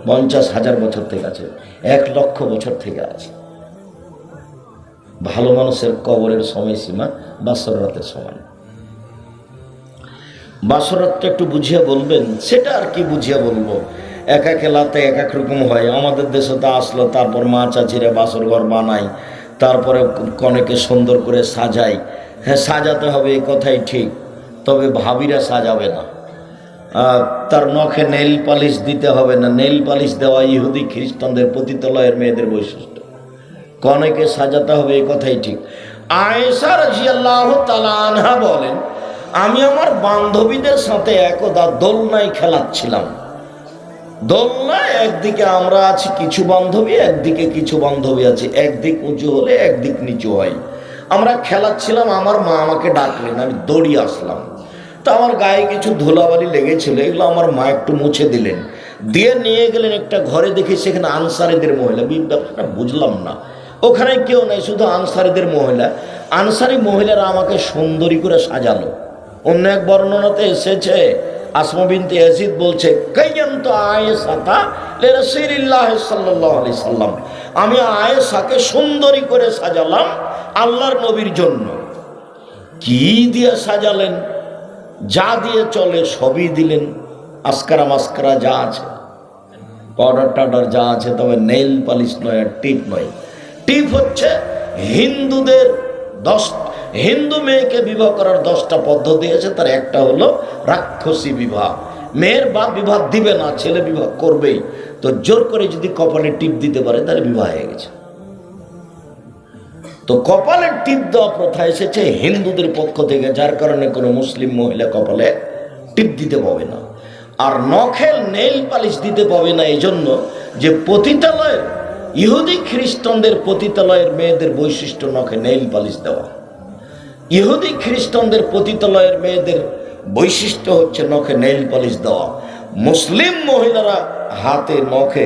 50,000 বছর থেকে আছে, 1,00,000 বছর থেকে আছে। ভালো মানুষের কবরের সময়সীমা বাসর রাতের সমান। বাসর রাতটা একটু বুঝিয়ে বলবেন। সেটা আর কি বুঝিয়ে বলবো, এক এক এলাকাতে এক এক রকম হয়। আমাদের দেশে তো আসলো, তারপর মা চাচিরা বাসর ঘর বানায়, তারপরে কনেকে সুন্দর করে সাজায়। হ্যাঁ, সাজাতে হবে, এই কথাই ঠিক, তবে ভাবিরা সাজাবে না। তার নখে নেইল পালিশ দিতে হবে না। নেইল পালিশ দেওয়া ইহুদি খ্রিস্টানদের পতিতালয়ের মেয়েদের বৈশিষ্ট্য। কনেকে সাজাতে হবে, এই কথাই ঠিক। আয়েশা রাদিয়াল্লাহু তাআলা আনহা বলেন, আমি আমার বান্ধবীদের সাথে একদা দোলনায় খেলাচ্ছিলাম। দোলনায় একদিকে আমরা আছি কিছু বান্ধবী, একদিকে কিছু বান্ধবী আছে, একদিক উঁচু হলে একদিক নিচু হয়। আমরা খেলাচ্ছিলাম, আমার মা আমাকে ডাকলেন, আমি দৌড়িয়ে আসলাম। তো আমার গায়ে কিছু ধুলাবালি লেগেছিল, এগুলো আমার মা একটু মুছে দিলেন, দিয়ে নিয়ে গেলেন একটা ঘরে। দেখি সেখানে আনসারীদের মহিলা। ব্যাপারটা বুঝলাম না, ওখানে কেউ নাই, শুধু আনসারীদের মহিলা। আনসারী মহিলারা আমাকে সুন্দরী করে সাজালো। অন্য এক বর্ণনাতে এসেছে, আসমা বিনতে ইয়াজিদ বলছে, কাইয়ান্তু আয়েশাতা লিরাসূলিল্লাহ সাল্লাল্লাহু আলাইহি সাল্লাম, আমি আয়েশাকে সুন্দরী করে সাজালাম আল্লাহর নবীর জন্য। কি দিয়ে সাজালেন? যা দিয়ে চলে সবই দিলেন, আসকারা মাস্কারা যা আছে, পাউডার টাউডার যা আছে, তবে নেইল পালিশ নয় আর টিপ নয়। টিপ হচ্ছে হিন্দুদের হিন্দু মেয়েকে বিবাহ করার 10টা পদ্ধতি আছে, তার একটা হলো রাক্ষসী বিবাহ। মেয়ের বাপ বিবাহ দিবে না, ছেলে বিবাহ করবেই। তো জোর করে যদি কপালে টিপ দিতে পারে তাহলে বিবাহ হয়ে গেছে। তো কপালে টিপ দেওয়া প্রথা এসেছে হিন্দুদের পক্ষ থেকে, যার কারণে কোনো মুসলিম মহিলা কপালে টিপ দিতে পাবে না। আর নখে নেইল পালিশ দিতে পাবে না, এই জন্য যে পতিতালয়ের ইহুদি খ্রিস্টানদের পতিতালয়ের মেয়েদের বৈশিষ্ট্য নখে নেইল পালিশ দেওয়া। ইহুদি খ্রিস্টানদের পতিতালয়ের মেয়েদের বৈশিষ্ট্য হচ্ছে নখে নেইল পালিশ দেওয়া। মুসলিম মহিলারা হাতের নখে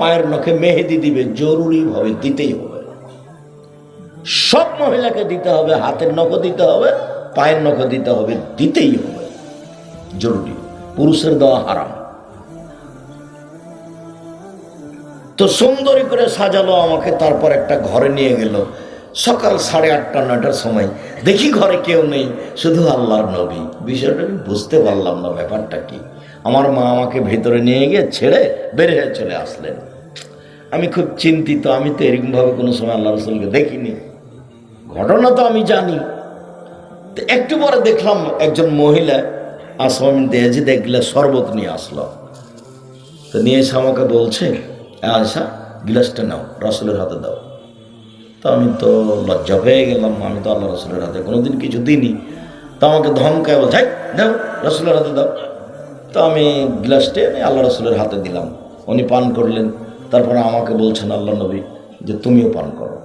পায়ের নখে মেহেদি দিবে, জরুরিভাবে দিতেই হবে। সব মহিলাকে দিতে হবে, হাতের নখও দিতে হবে, পায়ের নখও দিতে হবে, দিতেই হবে, জরুরি। পুরুষের দেওয়া হারাম। তো সুন্দরী করে সাজালো আমাকে, তারপর একটা ঘরে নিয়ে গেল। সকাল 8:30 9টার সময় দেখি ঘরে কেউ নেই, শুধু আল্লাহর নবী। বিষয়টা আমি বুঝতে পারলাম না ব্যাপারটা কি। আমার মা আমাকে ভেতরে নিয়ে গিয়ে ছেড়ে বের হয়ে চলে আসলেন। আমি খুব চিন্তিত, আমি তো এরকমভাবে কোনো সময় আল্লাহ রাসূলকে দেখিনি, ঘটনা তো আমি জানি। তো একটু পরে দেখলাম একজন মহিলা আসমা বিনতে ইয়াজিদ এক গ্লাস শরবত নিয়ে আসলো। তো নিয়ে এসে আমাকে বলছে, আয়েশা গিলাসটা নাও, রাসূলের হাতে দাও। তো আমি তো লজ্জা পেয়ে গেলাম, আমি তো আল্লাহ রাসূলের হাতে কোনোদিন কিছু দিইনি। তো আমাকে ধমকায় বলছে, দাও রাসূলের হাতে দাও। তো আমি গ্লাসটা আমি আল্লাহ রাসূলের হাতে দিলাম, উনি পান করলেন। তারপরে আমাকে বলছেন আল্লাহ নবী যে তুমিও পান করো।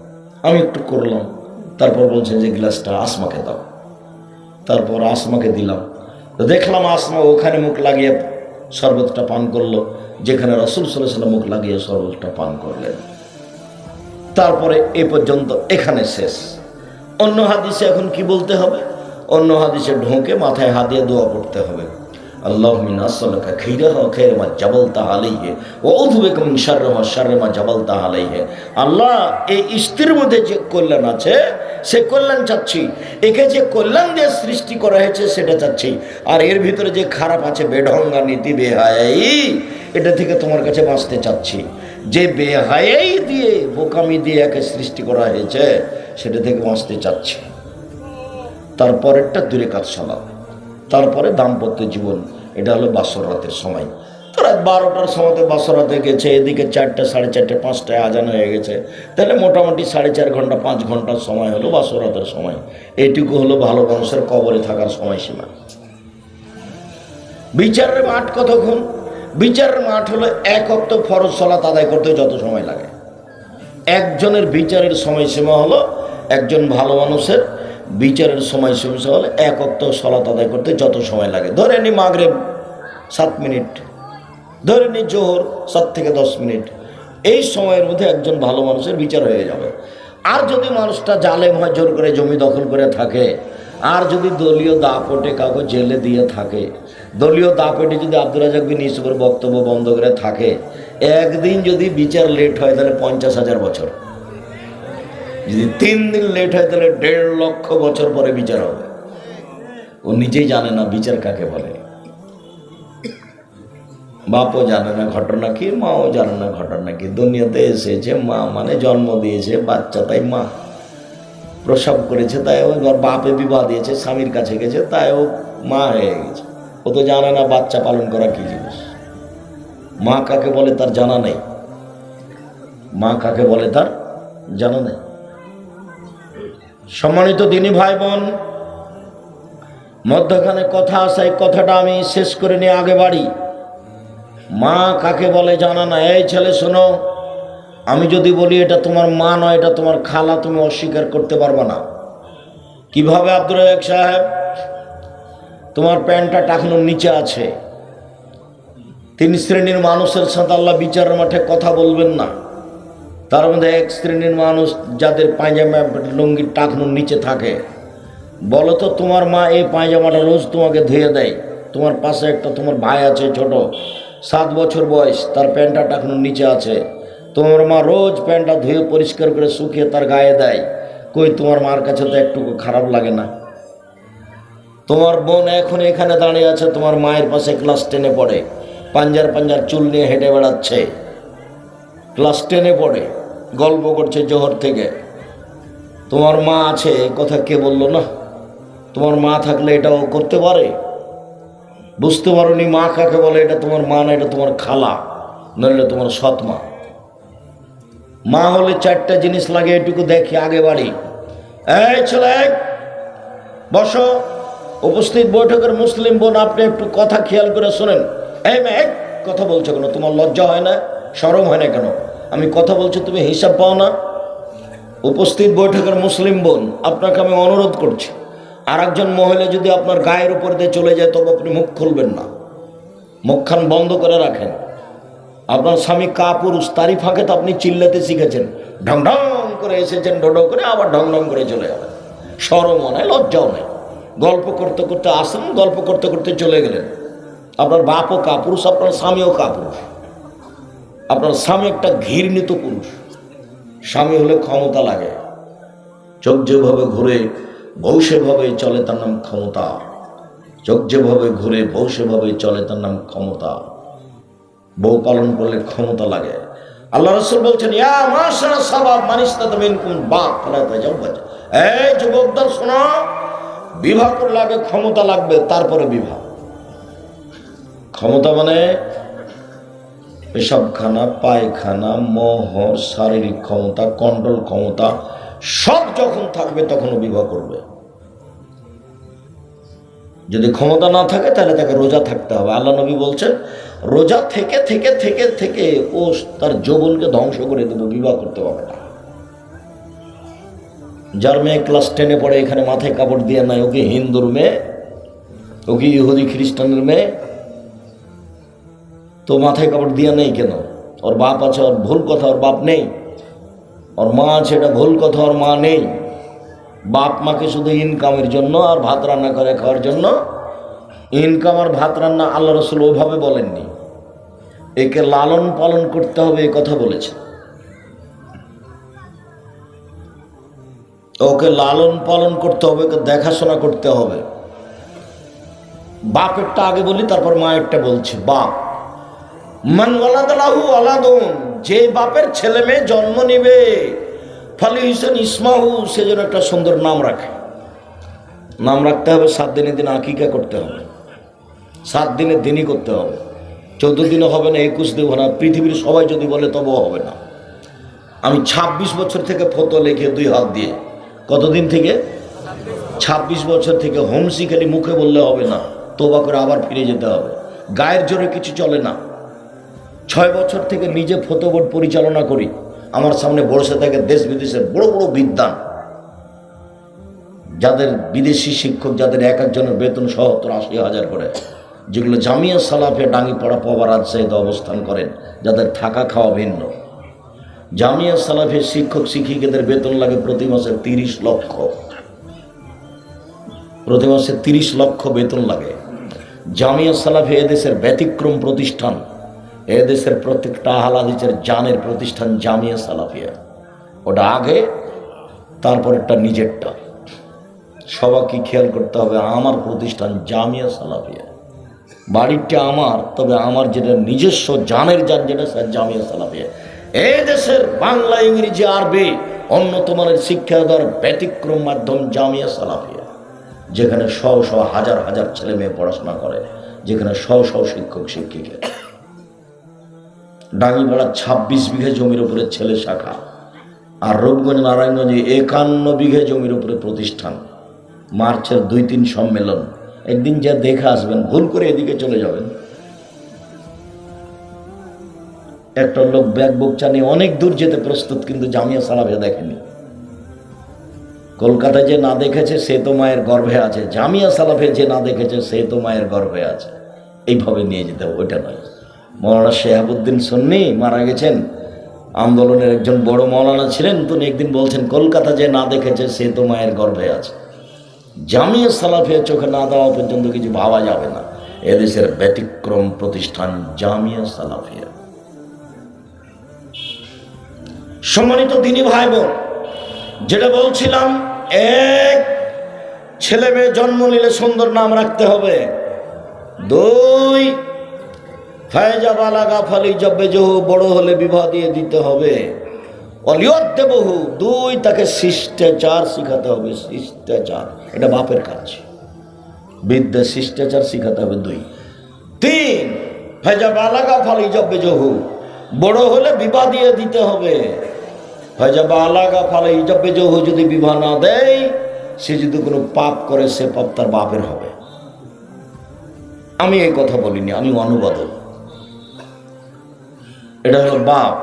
আমি একটু করলাম, তারপর বলছেন যে গ্লাসটা আসমাকে দাও। তারপর আসমাকে দিলাম। তো দেখলাম আসমা ওখানে মুখ লাগিয়ে শরবতটা পান করলো, যেখানে রাসূল সাল্লাল্লাহু আলাইহি ওয়াসাল্লাম মুখ লাগিয়ে শরবতটা পান করলেন। তারপরে এ পর্যন্ত এখানে শেষ। অন্য হাদিসে এখন কি বলতে হবে? অন্য হাদিসে ঢোকে মাথায় হাত দিয়ে দোয়া পড়তে হবে, আল্লাহুম্মা ইন্নী আসআলুকা খাইরাহা ওয়া খাইরা মা জাবালতা আলাইহি ওয়া আউযু বিকা মিন শাররিহা ওয়া শাররি মা জাবালতা আলাইহি। আল্লাহ, এই স্ত্রীর মধ্যে যে কল্যাণ আছে সে কল্যাণ চাচ্ছি, একে যে কল্যাণ দিয়ে সৃষ্টি করা হয়েছে সেটা চাচ্ছি, আর এর ভিতরে যে খারাপ আছে বেঢঙ্গা নীতি বেহায়াই, এটা থেকে তোমার কাছে বাঁচতে চাচ্ছি। যে বেহায়াই দিয়ে বোকামি দিয়ে একে সৃষ্টি করা হয়েছে সেটা থেকে বাঁচতে চাচ্ছি। তারপরেরটা 2 রাকাত সালাত, তারপরে দাম্পত্য জীবন। এটা হলো বাসর রাতের সময়। তো রাত 12টার সময়তে বাসর রাতে গেছে, এদিকে 4টা 4:30 5টায় আজান হয়ে গেছে, তাহলে মোটামুটি 4.5 ঘন্টা 5 ঘন্টার সময় হলো বাসর রাতের সময়। এইটুকু হলো ভালো মানুষের কবরে থাকার সময়সীমা। বিচারের মাঠ কতক্ষণ? বিচারের মাঠ হলো 1 ওয়াক্ত ফরজ সালাত আদায় করতে যত সময় লাগে। একজনের বিচারের সময়সীমা হলো, একজন ভালো মানুষের বিচারের সময়সীমা হলো 1 ওয়াক্ত সালাত আদায় করতে যত সময় লাগে। ধরে নি মাগরিব 7 মিনিট, ধরে নি জোহর 7 থেকে 10 মিনিট, এই সময়ের মধ্যে একজন ভালো মানুষের বিচার হয়ে যাবে। আর যদি মানুষটা জালেম হয়, জোর করে জমি দখল করে থাকে, আর যদি দলীয় দাপটে কাউকে জেলে দিয়ে থাকে, দলীয় দাপেটে যদি আব্দুর রাজ্জাক বিন ইউসুফের বক্তব্য বন্ধ করে থাকে, একদিন যদি বিচার লেট হয় তাহলে 50,000 বছর, যদি 3 দিন লেট হয় তাহলে 1.5 লক্ষ বছর পরে বিচার হবে। ও নিজেই জানে না বিচার কাকে বলে, বাপও জানে না ঘটনা কি, মাও জানে না ঘটনা কি। দুনিয়াতে এসেছে মা মানে জন্ম দিয়েছে বাচ্চা, তাই মা প্রসব করেছে, তাই ও বাপে বিবাহ দিয়েছে, স্বামীর কাছে গেছে, তাই ও মা হয়ে গেছে। ও তো জানে না বাচ্চা পালন করা কি জিনিস, মা কাকে বলে তার জানা নেই, মা কাকে বলে তার জানা নেই। সম্মানিত দিনী ভাই বোন, মধ্যখানে কথা আছে, এই কথাটা আমি শেষ করে নিয়ে আগে বাড়ি। মা কাকে বলে জানা না। এই ছেলে শোনো, আমি যদি বলি এটা তোমার মা নয়, এটা তোমার খালা, তুমি অস্বীকার করতে পারবে না। কিভাবে আব্দুর রাজ্জাক সাহেব? তোমার প্যান্টটা টাকনোর নিচে আছে। 3 শ্রেণীর মানুষের সাথে আল্লাহ বিচারের মাঠে কথা বলবেন না। তার মধ্যে 1 শ্রেণীর মানুষ যাদের পায়জামা লুঙ্গির টাকনোর নিচে থাকে। বলো তো, তোমার মা এই পায়জামাটা রোজ তোমাকে ধুয়ে দেয়। তোমার পাশে একটা তোমার ভাই আছে ছোট, 7 বছর বয়স, তার প্যান্টটা টাকনোর নিচে আছে। তোমার মা রোজ প্যান্টটা ধুয়ে পরিষ্কার করে শুকিয়ে তার গায়ে দেয়। কই তোমার মার কাছে তো একটুকু খারাপ লাগে না? তোমার বোন এখন এখানে দাঁড়িয়ে আছে, তোমার মায়ের পাশে ক্লাস 10-এ পড়ে, পাঞ্জার পাঞ্জার চুল নিয়ে হেঁটে বেড়াচ্ছে, ক্লাস 10-এ পড়ে, গল্প করছে জোহর থেকে। তোমার মা আছে, এই কথা কে বললো না? তোমার মা থাকলে এটাও করতে পারে। বুঝতে পারোনি মা কাকে বলে? এটা তোমার মা না, এটা তোমার খালা, নইলে তোমার সৎ মা। মা হলে 4টা জিনিস লাগে, এটুকু দেখি আগে বাড়ি। এই ছেলে বসো। উপস্থিত বৈঠকের মুসলিম বোন, আপনি একটু কথা খেয়াল করে শোনেন। এই মেয়ে, কথা বলছো কেন? তোমার লজ্জা হয় না, শরম হয় না কেন? আমি কথা বলছি, তুমি হিসাব পাও না? উপস্থিত বৈঠকের মুসলিম বোন, আপনাকে আমি অনুরোধ করছি, আর একজন মহিলা যদি আপনার গায়ের উপর দিয়ে চলে যায় তবে আপনি মুখ খুলবেন না, মুখখান বন্ধ করে রাখেন। আপনার স্বামী কাপুরুষ, তারই ফাঁকে তো আপনি চিল্লাতে শিখেছেন। ঢং ঢং করে এসেছেন, ডোডো করে, আবার ঢং ঢং করে চলে যাবেন। শরমও নাই, লজ্জাও নাই। গল্প করতে করতে আসেন, গল্প করতে করতে চলে গেলেন। আপনার বাপও কাপুরুষ, আপনার স্বামীও কাপুরুষ। আপনার স্বামী একটা ঘৃণিত পুরুষ। স্বামী হলে ক্ষমতা লাগে, চোখ যেভাবে ঘুরে বউ সেভাবে চলে, তার নাম ক্ষমতা। চোখ যেভাবে ঘুরে বউ সেভাবে চলে, তার নাম ক্ষমতা। বউ পালন করলে ক্ষমতা লাগে। আল্লাহ রাসূল বলছেন, ইয়া মাশারা শাবাব মান ইসতাতা মিনকুম বাত ফালা তাজাওয়াজ। এই যুবকদের শোনো, বিবাহ করলে আগে ক্ষমতা লাগবে, তারপরে বিবাহ। ক্ষমতা মানে পেশাবখানা, পায়খানা, মোহর, শারীরিক ক্ষমতা, কন্ট্রোল ক্ষমতা, সব যখন থাকবে তখনও বিবাহ করবে। যদি ক্ষমতা না থাকে তাহলে তাকে রোজা থাকতে হবে। আল্লাহ নবী বলছেন, রোজা থেকে থেকে থেকে থেকে ও তার যৌবনকে ধ্বংস করে দেবে, বিবাহ করতে পারবে না। যার মেয়ে ক্লাস 10-এ পড়ে, এখানে মাথায় কাপড় দিয়ে নাই, ওকে হিন্দুর মেয়ে, ওকে ইহুদি খ্রিস্টানের মেয়ে, তো মাথায় কাপড় দিয়ে নেই কেন? ওর বাপ আছে, ওর ভুল কথা, ওর বাপ নেই। ওর মা আছে, এটা ভুল কথা, ওর মা নেই। বাপ মাকে শুধু ইনকামের জন্য আর ভাত রান্না করে খাওয়ার জন্য, ইনকাম আর ভাত রান্না আল্লাহ রাসূল ওইভাবে বলেননি। একে লালন পালন করতে হবে, এ কথা বলেছে। ওকে লালন পালন করতে হবে, ওকে দেখাশোনা করতে হবে। বাপেরটা আগে বলি, তারপর মায়েরটা বলছি। বাপ, মান ওয়ালাদা লাহু ওয়ালাদুন, যে বাপের ছেলে মেয়ে জন্ম নিবে, ফালিহিসান ইসমাহু, সে যেন একটা সুন্দর নাম রাখে। নাম রাখতে হবে, 7 দিনের দিন আকিকা করতে হবে, 7 দিনের দিনই করতে হবে। 14 দিনে হবে না, 21 দিন হবে না। পৃথিবীর সবাই যদি বলে তবেও হবে না। আমি 26 বছর থেকে ফটো লিখে 2 হাত দিয়ে, কতদিন থেকে? 26 বছর থেকে হোমসি খালি মুখে বললে হবে না, তোবা করে আবার ফিরে যেতে হবে। গায়ের জোরে কিছু চলে না। 6 বছর থেকে নিজে ফটো বোর্ড পরিচালনা করি। আমার সামনে বসে থাকে দেশ বিদেশের বড় বড় বিদ্বান, যাদের বিদেশি শিক্ষক, যাদের এক একজনের বেতন 70-80 হাজার করে, যেগুলো জামিয়া সালাফে ডাঙ্গিপাড়া পাওয়া রাজশাহীতে অবস্থান করেন, যাদের থাকা খাওয়া ভিন্ন। জামিয়া সালাফের শিক্ষক শিক্ষিকাদের বেতন লাগে প্রতি মাসে 30 লক্ষ, প্রতি মাসে 30 লক্ষ বেতন লাগে। জামিয়া সালাফিয়া এদেশের ব্যতিক্রম প্রতিষ্ঠান, এদেশের প্রত্যেকটা আহলে হাদিসের জানের প্রতিষ্ঠান জামিয়া সালাফিয়া। ওটা আগে, তারপর একটা নিজেরটা। সবাইকে খেয়াল করতে হবে, আমার প্রতিষ্ঠান জামিয়া সালাফিয়া, বাড়িটা আমার, তবে আমার যেটা নিজস্ব জানের জান যেটা স্যার জামিয়া সালাফিয়া। এই দেশের বাংলা, ইংরেজি, আরবি উন্নতমানের শিক্ষা দেওয়ার ব্যতিক্রম মাধ্যম জামিয়া সালাফিয়া, যেখানে শহ শহ হাজার হাজার ছেলে মেয়ে পড়াশোনা করে, যেখানে শহ শহ শিক্ষক শিক্ষিকা। ডাঙ্গিপাড়া 26 বিঘা জমির উপরে ছেলে শাখা, আর রূপগঞ্জ নারায়ণগঞ্জে 51 বিঘা জমির উপরে প্রতিষ্ঠান। মার্চের 2-3 সম্মেলন, একদিন যা দেখে আসবেন, ভুল করে এদিকে চলে যাবেন। একটা লোক ব্যাগ বোকচা নিয়ে অনেক দূর যেতে প্রস্তুত, কিন্তু জামিয়া সালাফিয়া দেখেনি। কলকাতায় যে না দেখেছে সে তো মায়ের গর্ভে আছে, জামিয়া সালাফিয়া যে না দেখেছে সে তো মায়ের গর্ভে আছে। এইভাবে নিয়ে যেতে হবে, ওইটা নয়। মৌলানা শেহাবুদ্দিন সুন্নি মারা গেছেন, আন্দোলনের একজন বড় মৌলানা ছিলেন। তিনি একদিন বলছেন, কলকাতা যে না দেখেছে সে তো মায়ের গর্ভে আছে। জামিয়া সালাফিয়া চোখে না দেওয়া পর্যন্ত কিছু ভাবা যাবে না। এদেশের ব্যতিক্রম প্রতিষ্ঠান জামিয়া সালাফিয়া। সম্মানিত দিনী ভাই বোন, যেটা বলছিলাম, এক, ছেলে মেয়ে জন্ম নিলে সুন্দর নাম রাখতে হবে। 2, ফায়জা বালাগা ফালি জব্বে জহু, বড় হলে বিবাহ দিয়ে দিতে হবে। অলিয়দ্দেবহু, 2, তাকে শিষ্টাচার শিখাতে হবে। শিষ্টাচার এটা বাপের কাজ, বিদ্যা শিষ্টাচার শিখাতে হবে। 2, 3, ফায়জা বালাগা ফালি জব্বে জহু, বড় হলে বিবাহ দিয়ে দিতে হবে। ফায়জা বালাগা ফালি জব্বে জহু, যদি বিবাহ না দেয়, সে যদি কোনো পাপ করে, সে পাপ তার বাপের হবে। আমি এই কথা বলিনি, আমি অনুবাদক। এটা হলো বাপ।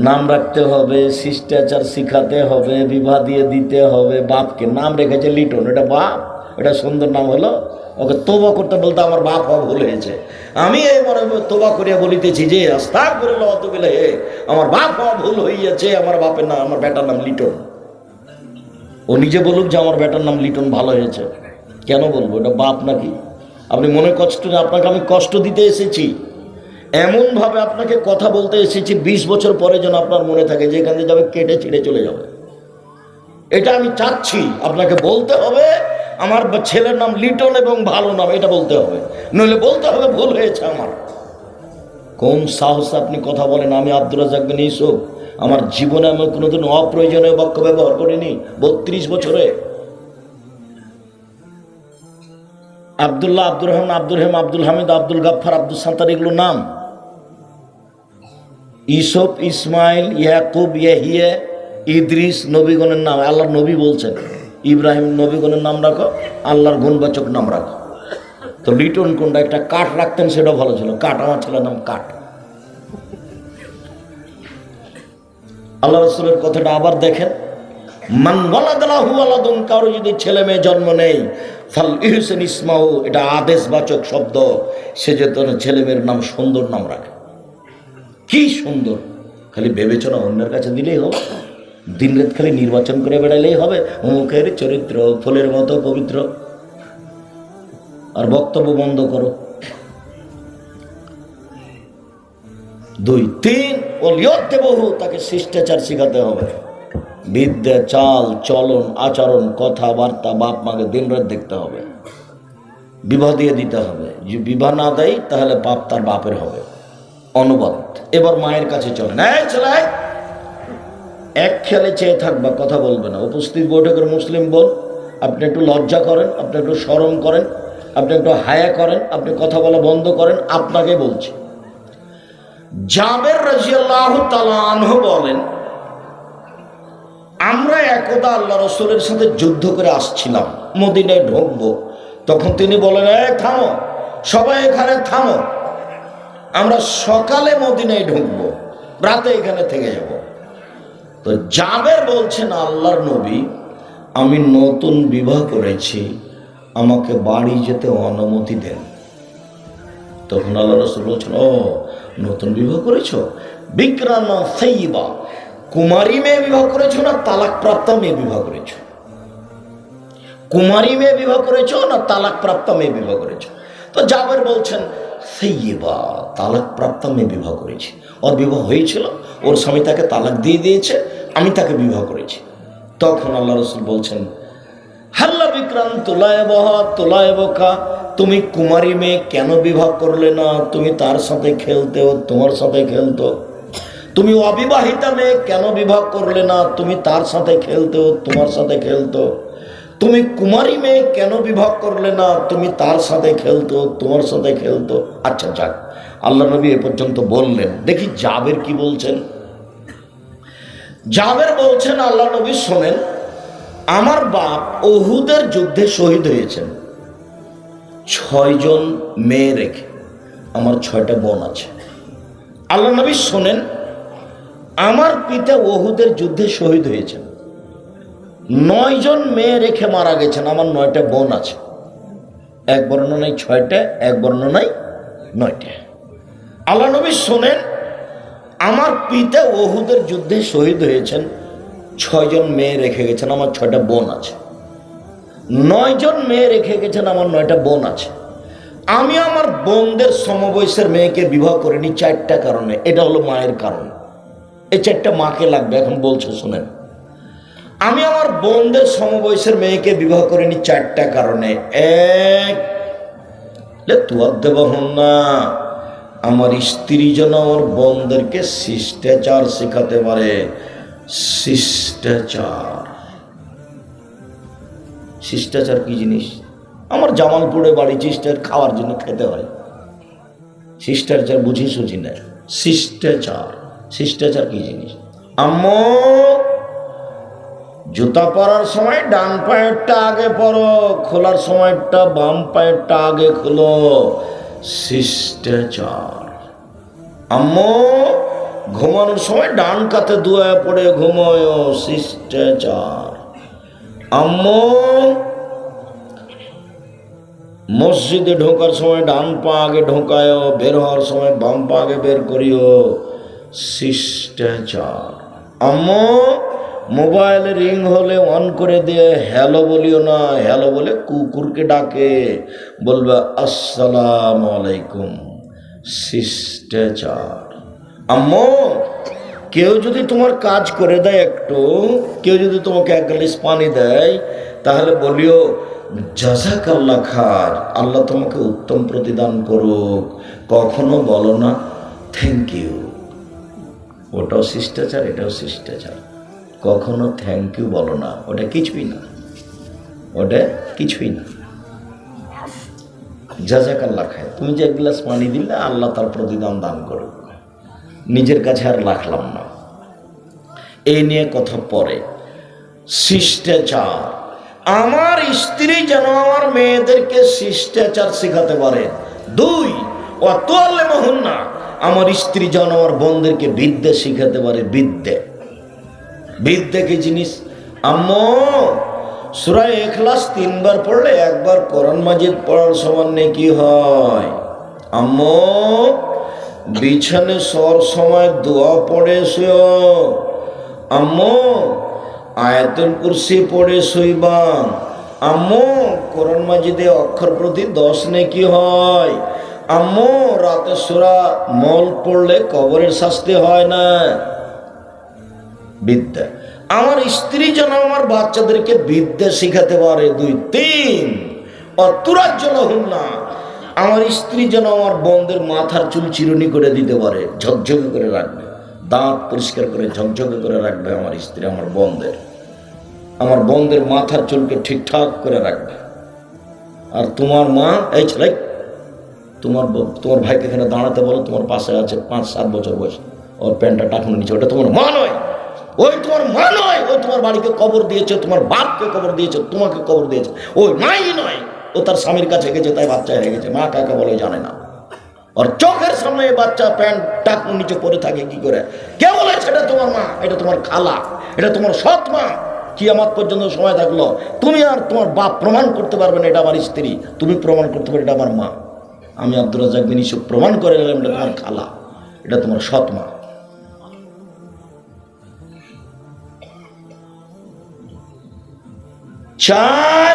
নাম রাখতে হবে, শিষ্টাচার শিখাতে হবে, বিবাহ দিয়ে দিতে হবে। বাপকে নাম রেখেছে লিটন, এটা বাপ? এটা সুন্দর নাম হলো? ওকে তোবা করতে বলতে আমার বাপ হওয়া ভুল হয়েছে। আমি এই মনে তোবা করিয়া বলিতেছি যে আস্তাগফিরুল্লাহ ওয়া আতুবু ইলাইহি, আমার বাপ হওয়া ভুল হইয়াছে, আমার বাপের নাম, আমার বেটার নাম লিটন। ও নিজে বলুক যে আমার বেটার নাম লিটন, ভালো হয়েছে। কেন বলবো? এটা বাপ নাকি? আপনি মনে কষ্ট, আপনাকে আমি কষ্ট দিতে এসেছি, এমনভাবে আপনাকে কথা বলতে এসেছি, 20 বছর পরে যেন আপনার মনে থাকে যে এখান থেকে যাবে কেটে ছিঁড়ে চলে যাবে। এটা আমি চাচ্ছি। আপনাকে বলতে হবে আমার ছেলের নাম লিটন এবং ভালো নাম, এটা বলতে হবে। নইলে বলতে হবে ভুল হয়েছে আমার। কোন সাহস আপনি কথা বলেন? আমি আব্দুর রাজ্জাক বিন ইউসুফ, আমার জীবনে আমি কোনোদিন অপ্রয়োজনীয় বাক্য ব্যবহার করিনি 32 বছরে। আব্দুল্লাহ, আব্দুর রহমান, আব্দুল রহিম, আব্দুল হামিদ, আব্দুল গাফফার, আব্দুল সাত্তার, এগুলো নাম। ইউসুফ, ইসমাইল, ইয়াকুব, ইয়াহিয়া, ইদ্রিস নবীগণের নাম। আল্লাহর নবী বলছেন ইব্রাহিম, নবীগণের নাম রাখো, আল্লাহর গুণবাচক নাম রাখো। তো লিটন কোনটা? একটা কাঠ রাখতেন, সেটা ভালো ছিল। কাঠ, আমার ছেলের নাম কাঠ। আল্লাহ রাসূলের কথাটা আবার দেখেন, মান ওয়ালাদাহু ওয়ালাদুন, কারো যদি ছেলে মেয়ে জন্ম নেই, ফাল ইহসান ইসমাহু, এটা আদেশবাচক শব্দ, সে যেন ছেলে মেয়ের নাম সুন্দর নাম রাখে। কি সুন্দর! খালি বিবেচনা অন্যের কাছে দিলেই হবে? দিন রাত খালি নির্বাচন করে বেড়াইলেই হবে? মুখের চরিত্র ফুলের মতো পবিত্র, আর বক্তব্য বন্ধ করো। 2, 3, ওলিয়দ্দেবহু, তাকে শিষ্টাচার শিখাতে হবে। বিদ্যা, চাল চলন, আচরণ, কথাবার্তা বাপ মাকে দিন রাত দেখতে হবে। বিবাহ দিয়ে দিতে হবে। যদি বিবাহ না দেয় তাহলে পাপ তার বাপের হবে। অনুবাদ। এবার মায়ের কাছে চলেন। ছেলে, এক খেয়ালে চেয়ে থাকবা, কথা বলবে না। উপস্থিত বৈঠকের মুসলিম বোন, আপনি একটু লজ্জা করেন, আপনি একটু শরম করেন, আপনি একটু হায়া করেন, আপনি কথা বলা বন্ধ করেন। আপনাকে বলছি, জাবের রাদিয়াল্লাহু তাআলা আনহু বলেন, আমরা একদা আল্লাহ রাসূলের সাথে যুদ্ধ করে আসছিলাম, মদিনায় ঢুকবো। তখন তিনি বলেন, থামো, সবাই এখানে থামো, আমরা সকালে মদিনায় ঢুকবো, রাতে এখানে থেকে যাব। তো জাবের বলছেন, আল্লাহর নবী, আমি নতুন বিবাহ করেছি, আমাকে বাড়ি যেতে অনুমতি দেন। তখন আল্লাহ রাসূল বলছেন, ও নতুন বিবাহ করেছো? বিকরান সাইয়্যিবা, কুমারী মেয়ে বিবাহ করেছো না তালাক প্রাপ্ত মেয়ে বিবাহ করেছো? কুমারী মেয়ে বিবাহ করেছো না তালাক প্রাপ্ত মেয়ে বিবাহ করেছো? তো জাবের বলছেন সাইয়্যিবা, তালাক প্রাপ্ত মেয়ে বিবাহ করেছি। ওর বিবাহ হয়েছিল, ওর স্বামী তাকে তালাক দিয়ে দিয়েছে, আমি তাকে বিবাহ করেছি। তখন আল্লাহ রসুল বলছেন হাল্লা বিক্রাম তোলায় বকা, তুমি কুমারী মেয়ে কেন বিবাহ করলে না? তুমি তার সাথে খেলতে, ও তোমার সাথে খেলতো। তুমি অবিবাহিতা মেয়ে কেন বিবাহ করলে না? তুমি তার সাথে খেলতে, ও তোমার সাথে খেলতো। তুমি কুমারী মেয়ে কেন বিবাহ করলে না? তুমি তার সাথে খেলতো, তোমার সাথে খেলতো। আচ্ছা যাক, আল্লাহ নবী এ পর্যন্ত বললেন। দেখি জাবের কি বলছেন। জাবের বলছেন আল্লাহ নবী শোনেন, আমার বাপ উহুদের যুদ্ধে শহীদ হয়েছেন 6 জন মেয়ে রেখে, আমার 6টা বোন আছে। আল্লাহ নবী শোনেন, আমার পিতা উহুদের যুদ্ধে শহীদ হয়েছেন, 9 জন মেয়ে রেখে মারা গেছেন, আমার 9টা বোন আছে। এক বর্ণনায় 6টা, এক বর্ণনায় 9টা। আল্লাহ নবী শোনেন, আমার পিতা উহুদের যুদ্ধে শহীদ হয়েছেন, 6 জন মেয়ে রেখে গেছেন, আমার 6টা বোন আছে। 9 জন মেয়ে রেখে গেছেন, আমার 9টা বোন আছে। আমি আমার বোনদের সমবয়সের মেয়েকে বিবাহ করিনি 4টা কারণে। এটা হলো মায়ের কারণ। এই 4টা মাকে লাগবে, এখন বলছে শোনেন। আমি আমার বোনদের সমবয়সের মেয়েকে বিবাহ করিনি 4টা কারণে। এক, তুয়ার দেব না, আমার স্ত্রী যেন আমার বোনদেরকে শিষ্টাচার শেখাতে পারে। শিষ্টাচার, শিষ্টাচার কি জিনিস? আমার জামালপুরে বাড়ি, শিষ্টাচার খাওয়ার জন্য খেতে হয়। শিষ্টাচার বুঝি সুঝি না। শিষ্টাচার, শিষ্টাচার কি জিনিস? আম্মু, জুতা পরার সময় ডান পায়েরটা আগে পরো, খোলার সময়টা বাম পায়েরটা আগে খোলো। শিষ্টাচার। আম্মু, ঘুমানোর সময় ডান কাতে দুয়া পড়ে ঘুমোয়। শিষ্টাচার। আম্মু, মসজিদে ঢোকার সময় ডান পা আগে ঢোকায়, বের হওয়ার সময় বাম পা আগে বের করিও। শিষ্টাচার। আম্মু, মোবাইলে রিং হলে অন করে দিয়ে হ্যালো বলিও না, হ্যালো বলে কুকুরকে ডাকে, বলবে আসসালামু আলাইকুম। শিষ্টাচার। আম্মু, কেউ যদি তোমার কাজ করে দেয় একটু, কেউ যদি তোমাকে 1 গ্লাস পানি দেয়, তাহলে বলিও জাযাকাল্লাহ খার, আল্লাহ তোমাকে উত্তম প্রতিদান করুক। কখনো বলো না থ্যাংক ইউ। ওটাও শিষ্টাচার, এটাও শিষ্টাচার। কখনো থ্যাংক ইউ বলো না, ওটা কিছুই না, ওটা কিছুই না। জাযাকাল্লাহ খায়, তুমি যে 1 গ্লাস পানি দিলে আল্লাহ তার প্রতিদান দান করুক। নিজের কাছে আর রাখলাম না, এই নিয়ে কথা পরে। শিষ্টাচার, আমার স্ত্রী যেন আমার মেয়েদেরকে শিষ্টাচার শেখাতে পারে। 2, ওয়াতুআল্লিমুহুন্না, আমার স্ত্রী যেন আমার বোনদেরকে বিদ্যা শিখাতে পারে। বিদ্যা, বিদ্যা কি জিনিস? আম্মু, সূরা ইখলাস 3 বার পড়লে 1 বার কোরআন মাজিদ পড়ার সমান নেকি হয়। আম্মু, বিছানে শোয়ার সময় দোয়া পড়ে শুয়ো। আম্মু, আয়াতুল কুরসি পড়ে শুইবা। আম্মু, কোরআন মাজিদে অক্ষর প্রতি 10 নেকি হয়। আম্মু, রাতে সূরা মল পড়লে কবরের শাস্তি হয় না। বিদ্যা, আমার স্ত্রী যেন আমার বাচ্চাদেরকে বিদ্যা শিখাতে পারে। 2, 3, অতুরাজ্জলহুন্না, আমার স্ত্রী যেন আমার বোনদের মাথার চুল চিরুনি করে দিতে পারে, ঝকঝকে করে রাখবে, দাঁত পরিষ্কার করে ঝকঝকে করে রাখবে আমার স্ত্রী আমার বোনদের মাথার চুলকে ঠিকঠাক করে রাখবে। আর তোমার মা, এই ছেলে, তোমার ভাইকে এখানে দাঁড়াতে বলো, তোমার পাশে আছে 5-7 বছর বয়স, ওর প্যান্টটা টাকুনি নিচে, ওটা তোমার মা নয়, ওই তোমার মা নয়। ও তোমার বাড়িকে কবর দিয়েছে, তোমার বাপকে কবর দিয়েছে, তোমাকে কবর দিয়েছে, ওই মাই নয়। ও তার স্বামীর কাছে গেছে, তাই বাচ্চা হয়ে গেছে। মা কাকে বলে জানে না। আর চোখের সামনে বাচ্চা প্যান্ট টাকুন নিচে পরে থাকে কি করে? কে বলেছে এটা তোমার মা? এটা তোমার খালা, এটা তোমার সৎ মা। কিয়ামত পর্যন্ত সময় থাকলো, তুমি আর তোমার বাপ প্রমাণ করতে পারবে না এটা আমার স্ত্রী। তুমি প্রমাণ করতে পারবে এটা আমার মা। আমি আব্দুর রাজ্জাক বিন ইউসুফ প্রমাণ করে নিলাম এটা তোমার খালা, এটা তোমার সৎ মা। 4,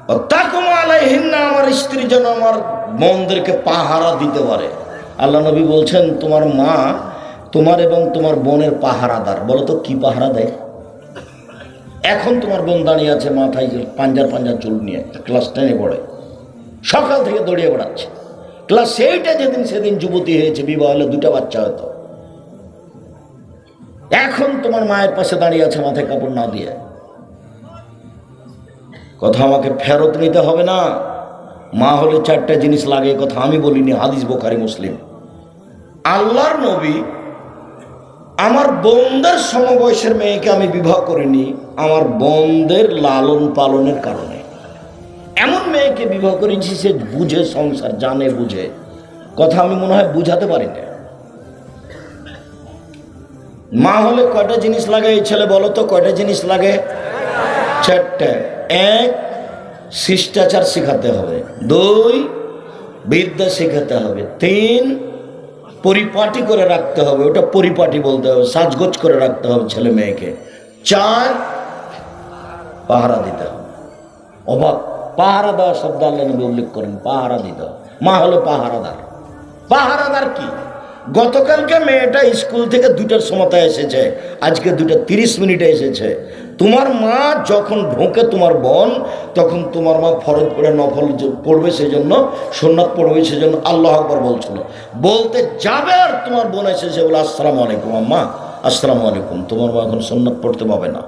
তাকুম আলাইহিন্না, আমার স্ত্রী যেন আমার বোনদেরকে পাহারা দিতে পারে। আল্লাহ নবী বলছেন তোমার মা তোমার এবং তোমার বোনের পাহারাদার। বলো তো কি পাহারা দেয়? এখন তোমার বোন দাঁড়িয়ে আছে মাথায় পাঞ্জার পাঞ্জার চুল নিয়ে, ক্লাস 10-এ পড়ে, সকাল থেকে দৌড়িয়ে বেড়াচ্ছে। ক্লাস 8-এ যেদিন সেদিন যুবতী হয়েছে, বিবাহ হলে 2টা বাচ্চা হতো। এখন তোমার মায়ের পাশে দাঁড়িয়ে আছে মাথায় কাপড় না দিয়ে। কথা আমাকে ফেরত নিতে হবে না। মা হলে 4টা জিনিস লাগে, কথা আমি বলিনি, হাদিস বুখারী মুসলিম। আল্লাহর নবী আমার বোনদের সমবয়সের মেয়েকে আমি বিবাহ করিনি আমার বোনদের লালন পালনের কারণে। এমন মেয়েকে বিবাহ করেছি সে বুঝে সংসার, জানে বুঝে। কথা আমি মনে হয় বুঝাতে পারি না। মা হলে কয়টা জিনিস লাগে এই ছেলে বলো তো, কয়টা জিনিস লাগে? 4টা। 1, শিষ্টাচার শেখাতে হবে। 2, বিদ্যা শেখাতে হবে। 3, পরিপাটি করে রাখতে হবে, ওটা পরিপাটি বলতে হবে, সাজগোজ করে রাখতে হবে ছেলে মেয়েকে। 4, পাহারা দিতে হবে। অবাক, পাহারা দেওয়া শব্দ আল্লাহ নবী উল্লেখ করেন, পাহারা দিতে হবে। মা হলো পাহারাদার। পাহারাদার কি? গতকালকে মেয়েটা স্কুল থেকে 2টার সময়তে এসেছে, আজকে 2:30 এসেছে। তোমার মা যখন ঢোকে তোমার বোন, তখন তোমার মা ফরজ পড়ে নফল পড়বে, সেজন্য সুন্নাত পড়বে, সেজন্য আল্লাহু আকবার বলছিল। বলতে যাবে আর তোমার বোন এসেছে বলে আসসালামু আলাইকুম আম্মা, আসসালামু আলাইকুম। তোমার মা এখন সুন্নাত পড়তে পাবে না,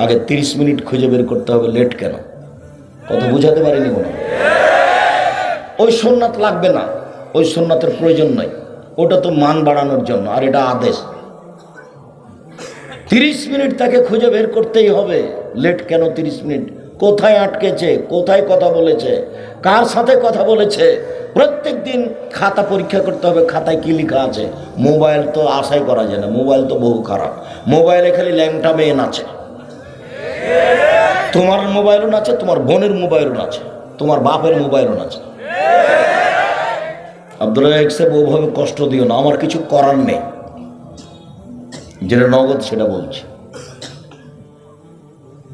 আগে 30 মিনিট খুঁজে বের করতে হবে। লেট কেন? কথা বুঝাতে পারিনি মনে হয়। ওই সুন্নাত লাগবে না, ওই সুন্নাতের প্রয়োজন নাই, ওটা তো মান বাড়ানোর জন্য, আর এটা আদেশ। 30 মিনিট তাকে খুঁজে বের করতেই হবে। লেট কেন 30 মিনিট? কোথায় আটকেছে, কোথায় কথা বলেছে, কার সাথে কথা বলেছে, প্রত্যেক দিন খাতা পরীক্ষা করতে হবে, খাতায় কি লেখা আছে। মোবাইল তো আশাই করা যায় না, মোবাইল তো বহু খারাপ। মোবাইলে খালি ল্যাংটা মেয়ে নাচে। তোমার মোবাইলও নাচে, তোমার বোনের মোবাইলও নাচে, তোমার বাপের মোবাইলও নাচে। আব্দুল্লাহ সাহেব ওভাবে কষ্ট দিও না, আমার কিছু করার নেই, যেটা নগদ সেটা বলছি,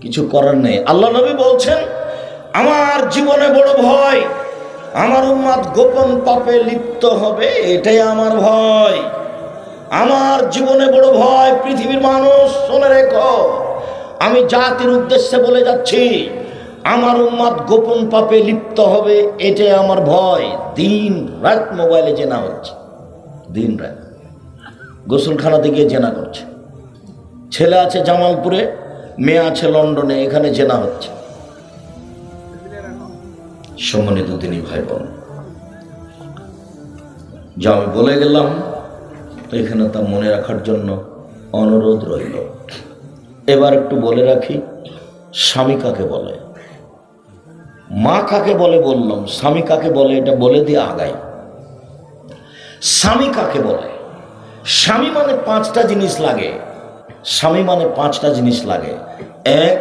কিছু করার নেই। আল্লাহ নবী বলছেন আমার জীবনে বড় ভয়, আমার উম্মত গোপন পাপে লিপ্ত হবে, এটাই আমার ভয়। আমার জীবনে বড় ভয়। পৃথিবীর মানুষ শুনে রেখো, আমি জাতির উদ্দেশ্যে বলে যাচ্ছি, আমার উম্মত গোপন পাপে লিপ্ত হবে, এটাই আমার ভয়। দিন রাত মোবাইলে জেনা হচ্ছে, দিন রাত গোসলখানাতে গিয়ে জেনা করছে। ছেলে আছে জামালপুরে, মেয়ে আছে লন্ডনে, এখানে জেনা হচ্ছে। সম্মানিত দিনী ভাই বোন, যা আমি বলে গেলাম তো এখানে তা মনে রাখার জন্য অনুরোধ রইল। এবার একটু বলে রাখি, স্বামী কাকে বলে, মা কাকে বলে বললাম, স্বামী কাকে বলে এটা বলে দিয়ে আগাই। স্বামী কাকে বলে? স্বামী মানে 5টা জিনিস লাগে। স্বামী মানে 5টা জিনিস লাগে। 1,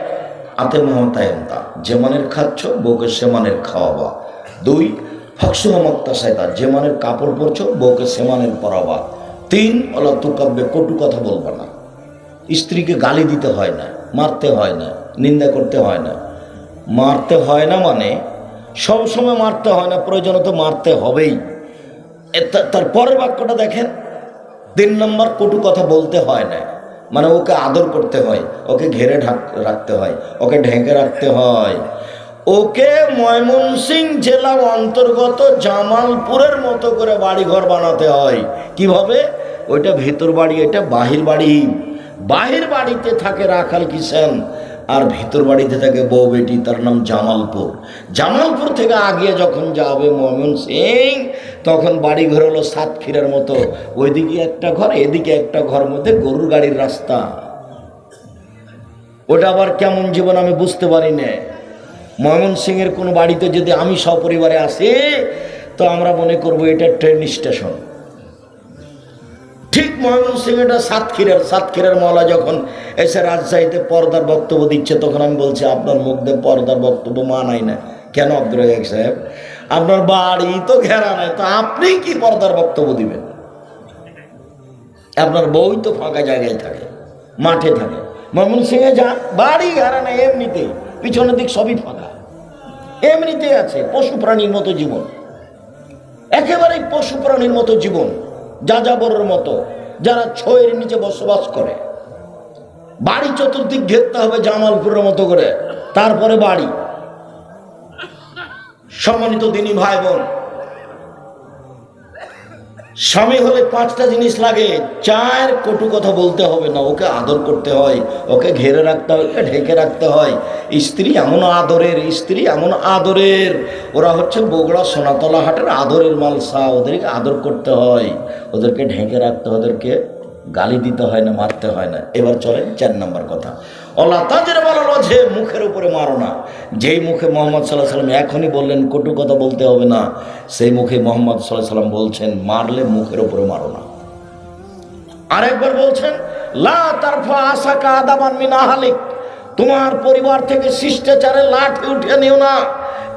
আতে মহতায়ন্তা, যে মানের খাচ্ছ বউকে সে মানের খাওয়াবা। 2, ফাকসু হমক্তা সাইতা, যে মানের কাপড় পরছো বউকে সে মানের পরাবা। 3, ওলা তুকাব্যে, কটু কথা বলবা না। স্ত্রীকে গালি দিতে হয় না, মারতে হয় না, নিন্দা করতে হয় না। মারতে হয় না মানে সবসময় মারতে হয় না, প্রয়োজন তো মারতে হবেই। তার পরের বাক্যটা দেখেন, 3 নম্বর, কটু কথা বলতে হয় না, মানে ওকে আদর করতে হয়, ওকে ঘেরে রাখতে হয়, ওকে ঢেকে রাখতে হয়। ওকে ময়মনসিংহ জেলা অন্তর্গত জামালপুরের মতো করে বাড়িঘর বানাতে হয়। কিভাবে? ওইটা ভেতর বাড়ি, এটা বাহির বাড়ি। বাহির বাড়িতে থাকে রাখাল কিষেন, আর ভিতর বাড়িতে থাকে বউ বেটি, তার নাম জামালপুর। জামালপুর থেকে আগিয়ে যখন যাবে ময়মনসিংহ, তখন বাড়ি ঘর হলো সাতক্ষীরার মতো, ওইদিকে একটা ঘর, এদিকে একটা ঘর, মধ্যে গরুর গাড়ির রাস্তা। ওটা আবার কেমন জীবন আমি বুঝতে পারি না। ময়মনসিংহের কোনো বাড়িতে যদি আমি সপরিবারে আসি, তো আমরা মনে করবো এটা ট্রেন স্টেশন। ঠিক ময়মনসিংহ এটা সাতক্ষীরার মওলা যখন এসে রাজশাহীতে পর্দার বক্তব্য দিচ্ছে, তখন আমি বলছি আপনার মুখ দিয়ে পর্দার বক্তব্য মানাই না। কেন আব্দুর রাজ্জাক সাহেব? আপনার বাড়ি তো ঘেরা নাই, তো আপনি কি পর্দার বক্তব্য দিবেন? আপনার বই তো ফাঁকা জায়গায় থাকে, মাঠে থাকে। ময়মনসিংহে যান, বাড়ি ঘেরা নাই, এমনিতেই পিছনের দিক সবই ফাঁকা। এমনিতে আছে পশু প্রাণীর মতো জীবন, একেবারেই পশু প্রাণীর মতো জীবন, যাযাবরের মতো, যারা ছয়ের নিচে বসবাস করে। বাড়ি চতুর্দিক ঘেরতে হবে জামালপুরের মতো করে, তারপরে বাড়ি। সম্মানিত দিনী ভাই বোন, স্বামী হলে 5টা জিনিস লাগে। 4, কটু কথা বলতে হবে না, ওকে আদর করতে হয়, ওকে ঘেরে রাখতে হয়, ওকে ঢেকে রাখতে হয়। স্ত্রী এমন আদরের, স্ত্রী এমন আদরের, ওরা হচ্ছে বগুড়া সোনাতলা হাটের আদরের মালসা। ওদেরকে আদর করতে হয়, ওদেরকে ঢেকে রাখতে হয়, ওদেরকে গালি দিতে হয় না, মারতে হয় না। এবার চলেন 4 নম্বর কথা, আল্লাহ তাদের বলালো যে মুখের উপরে মারো না। যেই মুখে মোহাম্মদ সাল্লাল্লাহু আলাইহি সাল্লাম এখনই বললেন কটু কথা বলতে হবে না, সেই মুখে মোহাম্মদ সাল্লাল্লাহু আলাইহি সাল্লাম বলছেন মারলে মুখের উপরে মারো না। আরেকবার বলছেন লা তারফা আসাকা আদামান মিন আহলিক, তোমার পরিবার থেকে শিষ্টাচারের লাঠি উঠিয়ে নিও না।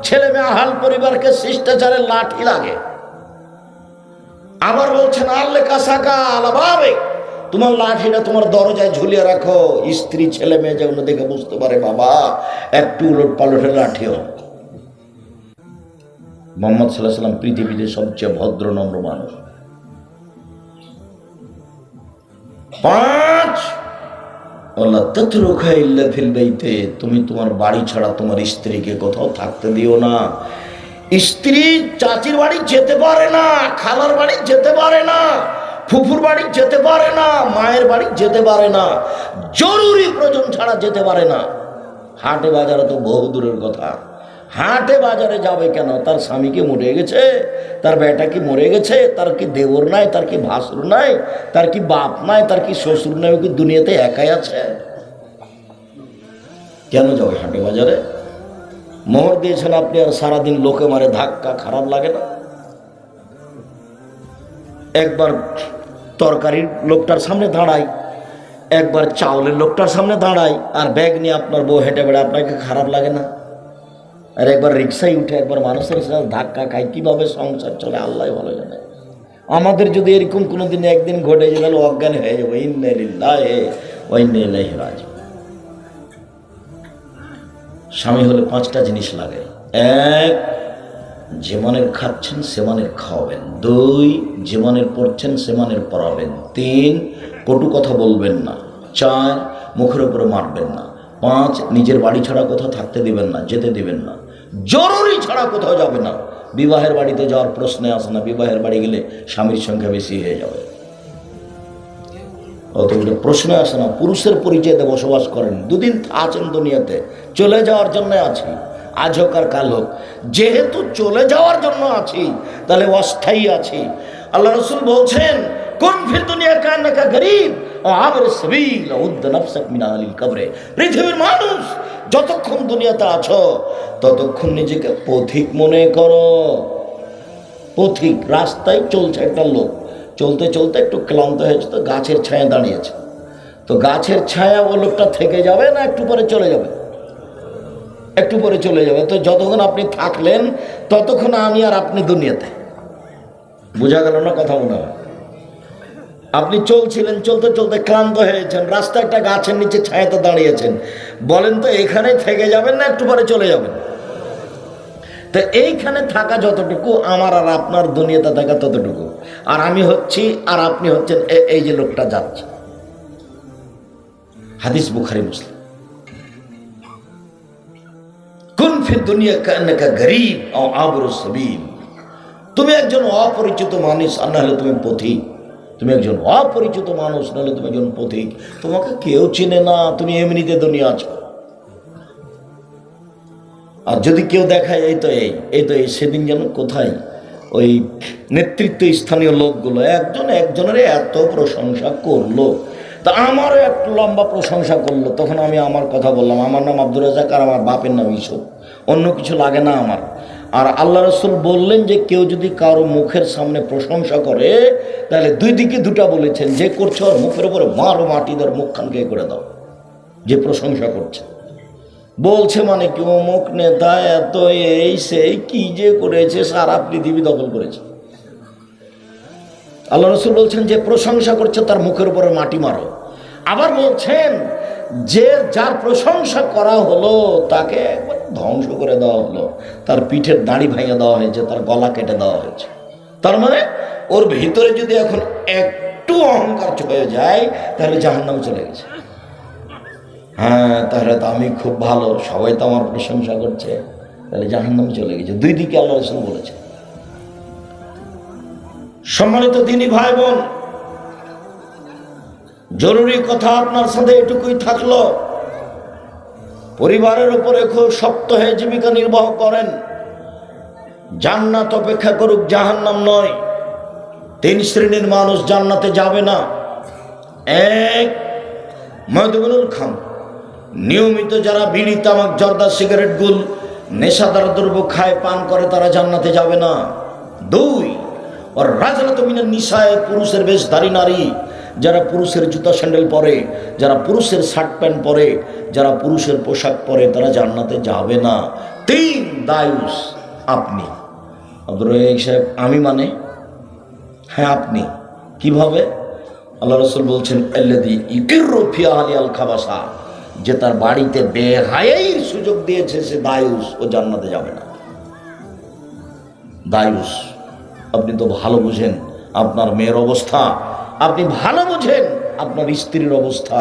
ছেলে মেয়ে আহাল পরিবারকে শিষ্টাচারের লাঠি লাগে। আবার বলছেন আল্লে কাসাকা আলাবাবে, তোমার লাঠিটা তোমার দরজায় ঝুলিয়ে রাখো, স্ত্রী ছেলে মেয়ে যেন দেখে বুঝতে পারে বাবা একটু উলট পালটের লাঠিও। মোহাম্মদ সাল্লাল্লাহু আলাইহি সাল্লাম পৃথিবীতে সবচেয়ে ভদ্র নম্র মানুষ। 5, আল্লাহ তাতরুকা ইল্লা ফিল বাইতে, তুমি তোমার বাড়ি ছাড়া তোমার স্ত্রীকে কোথাও থাকতে দিও না। স্ত্রী চাচির বাড়ি যেতে পারে না, খালার বাড়ি যেতে পারে না, ফুফুর বাড়ি যেতে পারে না, মায়ের বাড়ি যেতে পারে না, জরুরি প্রয়োজন ছাড়া যেতে পারে না। হাটে বাজারে তো বহু দূরের কথা, হাটে বাজারে যাবে কেন? তার স্বামী কি মরে গেছে? তার বেটা কি মরে গেছে? তার কি দেবর নাই? তার কি ভাসুর নাই? তার কি বাপ নাই? তার কি শ্বশুর নাই? ও কি দুনিয়াতে একাই আছে? কেন যাবে হাটে বাজারে? মোহর দিয়েছেন আপনি, আর সারাদিন লোকে মারে ধাক্কা, খারাপ লাগে না? একবার তরকারির লোকটার সামনে দাঁড়াই, একবার চাউলের লোকটার সামনে দাঁড়াই, আর ব্যাগ নিয়ে আপনার বউ হেঁটে বেড়ায়, আপনাকে খারাপ লাগে না? আর একবার রিক্সায় উঠে একবার মানুষের সাথে ধাক্কা খাই, কিভাবে সংসার চলে আল্লাহ ভালো জানে। আমাদের যদি এরকম কোনোদিন একদিন ঘটে যায় তাহলে অজ্ঞান হয়ে যাবো। ইন্না লিল্লাহি ওয়া ইন্না ইলাইহি রাজিউন। স্বামী হলে 5টা জিনিস লাগে। 1, যে মানের খাচ্ছেন সে মানের খাওয়াবেন। 2, যে মানের পড়ছেন সে মানের পড়াবেন। 3, কটু কথা বলবেন না। 4, মুখের উপরে মারবেন না। 5, নিজের বাড়ি ছাড়া কোথাও থাকতে দিবেন না, যেতে দিবেন না, জরুরি ছাড়া কোথাও যাবে না। বিবাহের বাড়িতে যাওয়ার প্রশ্নে আসে না, বিবাহের বাড়ি গেলে স্বামীর সংখ্যা বেশি হয়ে যাবে, অতগুলো প্রশ্ন আসে না। পুরুষের পরিচয়তে বসবাস করেন, 2 দিন আছেন দুনিয়াতে, চলে যাওয়ার জন্য আছি, আজ হোক আর কাল হোক। যেহেতু চলে যাওয়ার জন্য আছি তাহলে অস্থায়ী আছি। আল্লাহ রাসূল বলছেন কোন ফিল দুনিয়া কান্নাকা গরীব ও আবর সাবিল উদ্দ নফসাক মিন আলিল কবরে। পৃথিবীর মানুষ যতক্ষণ দুনিয়াতে আছো ততক্ষণ নিজেকে পথিক মনে করো। পথিক, রাস্তায় চলছে একটা লোক, চলতে চলতে একটু ক্লান্ত হয়েছে, তো গাছের ছায়া দাঁড়িয়েছে, তো গাছের ছায়া ও লোকটা থেকে যাবে না একটু পরে চলে যাবে? একটু পরে চলে যাবে। তো যতক্ষণ আপনি থাকলেন ততক্ষণ আমি আর আপনি দুনিয়াতে। বোঝা গেল না কথা? মনে হয় আপনি চলছিলেন, চলতে চলতে ক্লান্ত হয়েছেন, রাস্তা একটা গাছের নিচে ছায়াতে দাঁড়িয়েছেন, বলেন তো এখানে থেকে যাবেন না একটু পরে চলে যাবেন? তো এইখানে থাকা যতটুকু, আমার আর আপনার দুনিয়াতে থাকা ততটুকু। আর আমি হচ্ছি আর আপনি হচ্ছেন এই যে লোকটা যাচ্ছে। হাদিস বুখারী মুসলিম। কুন ফি দুনিয়া কান্নাকা গরীব ও আবরু সাবিল, তুমি একজন অপরিচিত মানুষ আর না হলে তুমি পথিক। তুমি একজন অপরিচিত মানুষ, নাহলে তুমি একজন পথিক। তোমাকে কেউ চিনে না, তুমি এমনিতে দুনিয়া আছো। আর যদি কেউ দেখায় এই তো এই সেদিন যেন কোথায় ওই নেতৃত্ব স্থানীয় লোকগুলো একজন একজনের এত প্রশংসা করলো, তা আমারও একটু লম্বা প্রশংসা করলো। তখন আমি আমার কথা বললাম, আমার নাম আব্দুর রাজ্জাক আর আমার বাপের নাম ইসুফ, অন্য কিছু লাগে না আমার। আর আল্লাহ রাসূল বললেন যে কেউ যদি কারো মুখের সামনে প্রশংসা করে তাহলে 2 দিকে 2টা বলেছেন, যে করছে ওর মুখের উপরে মারো, মাটি ধর মুখখান কে করে দাও, যে প্রশংসা করছে। বলছে মানে কি অমুক নেতা এত এই সেই কি যে করেছে, সারা পৃথিবী দখল করেছে। আল্লাহ রাসূল বলছেন যে প্রশংসা করছে তার মুখের উপরে মাটি মারো। আবার বলছেন যে যার প্রশংসা করা হলো তাকে একবার ধ্বংস করে দেওয়া হলো, তার পিঠের দাড়ি ভেঙে দেওয়া হয়েছে, তার গলা কেটে দেওয়া হয়েছে। তার মানে ওর ভিতরে যদি এখন একটু অহংকার হয়ে যায় তাহলে জাহান্নামে চলে গেছে। হ্যাঁ, তাহলে তো আমি খুব ভালো, সবাই তো আমার প্রশংসা করছে, তাহলে জাহান্নামে চলে গেছে। দুই দিকে আল্লাহ রাসূল বলেছে। সম্মানিত দিনী ভাই বোন, জরুরি কথা আপনার সাথে এটুকুই থাকলো, পরিবারের উপরে খুব শক্ত হয়ে জীবিকা নির্বাহ করেন। জান্নাত অপেক্ষা করুক, জাহান্নাম নয়। 3 শ্রেণীর মানুষ জান্নাতে যাবে না। 1, মদগুনুল খাম, নিয়মিত যারা বিড়ি, তামাক, জর্দা, সিগারেট, গুল, নেশাদার দ্রব্য খায়, পান করে, তারা জান্নাতে যাবে না। 2, আর রাজনাত মিনান নিসায়ে, পুরুষের বেশধারী নারী, যারা পুরুষের জুতা স্যান্ডেল পরে, যারা পুরুষের শার্ট প্যান্ট পরে, যারা পুরুষের পোশাক পরে, তারা জান্নাতে যাবে না। 3, দায়ুস, আপনি। আব্দুর রাজ্জাক সাহেব, আমি মানে? হ্যাঁ, আপনি। কিভাবে? আল্লাহ রাসূল বলছেন, আল্লাযী ইকিরু ফি আহলি আল খাবাসা, যে তার বাড়িতে বেহায়াইর সুযোগ দিয়েছে, সে দায়ুস, ও জান্নাতে যাবে না। দায়ুস। আপনি তো ভালো বুঝেন আপনার মেয়ের অবস্থা, আপনি ভালো বুঝেন আপনার স্ত্রীর অবস্থা,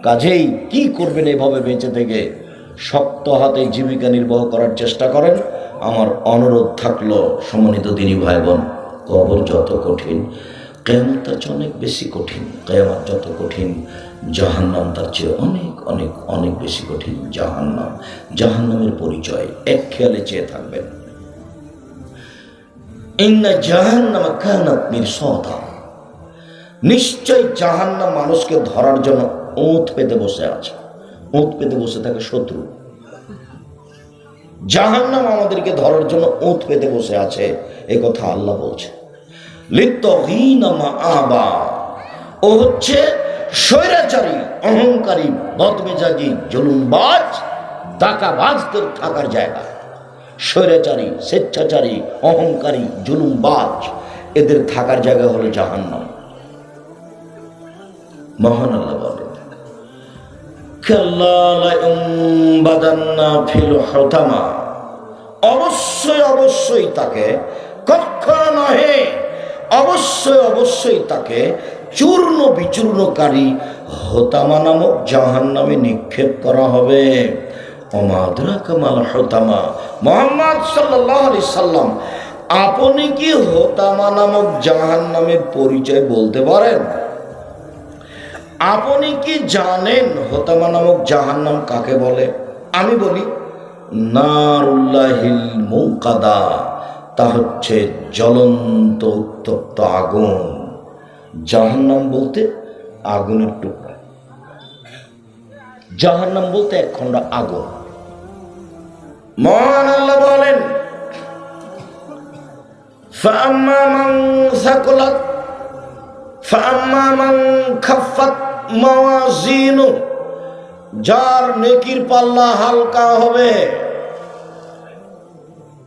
কাজেই কি করবেন এভাবে বেঁচে থেকে? শক্ত হাতে জীবিকা নির্বাহ করার চেষ্টা করেন। আমার অনুরোধ থাকলো, সম্মানিত দিনী ভাই বোন, কবর যত কঠিন, কিয়ামত তার চেয়ে অনেক বেশি কঠিন। কিয়ামত যত কঠিন, জাহান্নাম তার চেয়ে অনেক অনেক অনেক বেশি কঠিন। জাহান্নাম, জাহান্নামের পরিচয় এক খেয়ালে চেয়ে থাকবেন। ইন্না জাহান্নাম কানাত মিরসাদা, নিশ্চয় জাহান্নাম মানুষকে ধরার জন্য ওঁত পেতে বসে আছে। ওঁত পেতে বসে থাকে শত্রু। জাহান্নাম আমাদেরকে ধরার জন্য ওঁত পেতে বসে আছে, এই কথা আল্লাহ বলছে। লিত্তাগীনা মাআবা, ও হচ্ছে স্বৈরাচারী, অহংকারী, বদমেজাজি, জুলুমবাজ, ডাকাবাজদের থাকার জায়গা। স্বৈরাচারী, স্বেচ্ছাচারী, অহংকারী, জুলুমবাজ, এদের থাকার জায়গা হলো জাহান্নাম। মহান আল্লাহ বলেন, কাল্লা লায়ুনবাদান্না ফিল হুতামা, অবশ্যই অবশ্যই তাকে, কখনো নহে, অবশ্যই অবশ্যই তাকে চূর্ণ বিচূর্ণকারী হোতামা নামক জাহান্নামে নিক্ষেপ করা হবে। ওমা আদরাকা মাল হুতামা, মুহাম্মদ সাল্লাল্লাহু আলাইহি সাল্লাম, আপনি কি হোতামা নামক জাহান্নামের পরিচয় বলতে পারেন? আপনি কি জানেন হোতামা নামক জাহান্নাম কাকে বলে? আমি বলি, নারুল্লাহিল মুকাদা, তা হচ্ছে জ্বলন্ত উত্তপ্ত আগুন। জাহান্নাম বলতে আগুনের টুকরা, জাহান্নাম বলতে এক খণ্ড আগুন। মহান আল্লাহ বলেন, ফাআম্মা মান সাকুলাত ফাআম্মা মান খাফফাত মাওয়াজিনু, যার নেকির পাল্লা হালকা হবে,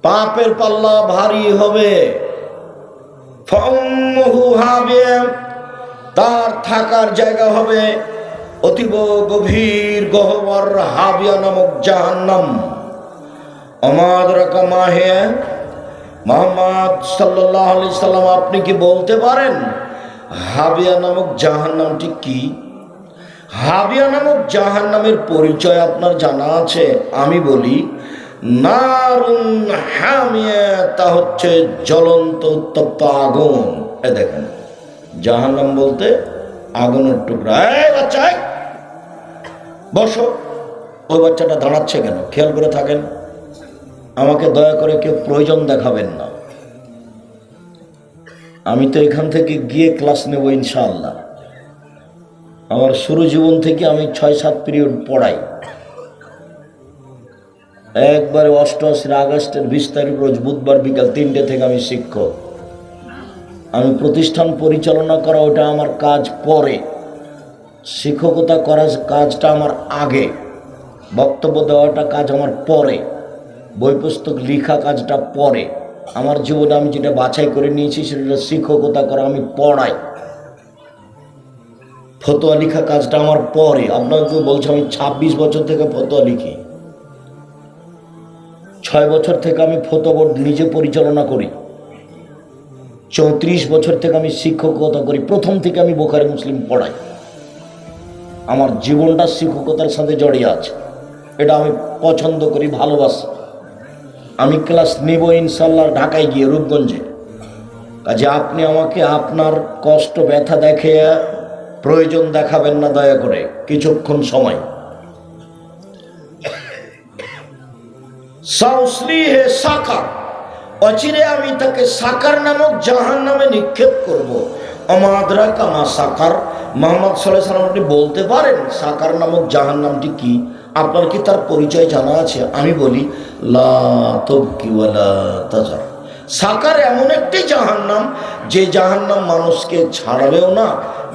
পাপের পাল্লা ভারী হবে, ফাউম্মুহু হাবিয়া, তার থাকার জায়গা হবে অতীব গভীর গহ্বর হাবিয়া নামক জাহান্নাম। আমাদরাকা মা হে, মুহাম্মদ সাল্লাল্লাহু আলাইহি সাল্লাম, আপনি কি বলতে পারেন হাবিয়া নামক জাহান্নামটি কি? হাবিয়া নামক জাহান্নামের পরিচয় আপনার জানা আছে? আমি বলি, নারুন হামিয়া, তা হচ্ছে জ্বলন্ত উত্তপ্ত আগুন। এ দেখেন, জাহান্নাম বলতে আগুনের টুকরা। এই বাচ্চা, বসো। ওই বাচ্চাটা দাঁড়াচ্ছে কেন? খেয়াল করে থাকেন। আমাকে দয়া করে কেউ প্রয়োজন দেখাবেন না। আমি তো এখান থেকে গিয়ে ক্লাস নেব ইনশাআল্লাহ। আমার শুরু জীবন থেকে আমি 6-7 পিরিয়ড পড়াই। একবারে 88 আগস্টের 20 তারিখ রোজ বুধবার বিকাল 3টে থেকে আমি শিক্ষক। আমি প্রতিষ্ঠান পরিচালনা করা, ওটা আমার কাজ পরে। শিক্ষকতা করার কাজটা আমার আগে, বক্তব্য দেওয়াটা কাজ আমার পরে, বই পুস্তক লেখা কাজটা পরে। আমার জীবনে আমি যেটা বাছাই করে নিয়েছি সেটা শিক্ষকতা করা, আমি পড়াই। ফতোয়া লেখা কাজটা আমার পরে। আপনাকে বলছি, আমি 26 বছর থেকে ফতোয়া লিখি। 6 বছর থেকে আমি ফতো বোর্ড নিজে পরিচালনা করি, 34 বছর থেকে আমি শিক্ষকতা করি, প্রথম থেকে আমি বুখারী মুসলিম পড়াই। আমার জীবনটা শিক্ষকতার সাথে জড়িয়ে আছে, এটা আমি পছন্দ করি, ভালোবাসি। আমি ক্লাস নেব ইনশাল্লাহ ঢাকায় গিয়ে, রূপগঞ্জে। কাজে আপনি আমাকে আপনার কষ্ট ব্যথা দেখে প্রয়োজন দেখাবেন না, দয়া করে কিছুক্ষণ সময়। সাউসলিহে সাকার, অচিরে আমি তাকে সাকার নামক জাহান্নামে নিক্ষেপ করব। আমাদরা কামা সাকার, মুহাম্মদ সাল্লাল্লাহু আলাইহি ওয়াসাল্লাম আপনি বলতে পারেন সাকার নামক জাহান্নামটি কি? আপনার কি তার পরিচয় জানা আছে? আমি বলি লা তুবকি ওয়ালা তাজার। সাকার এমন একটি জাহান্নাম, যে জাহান্নাম মানুষকে ছাড়বেও না,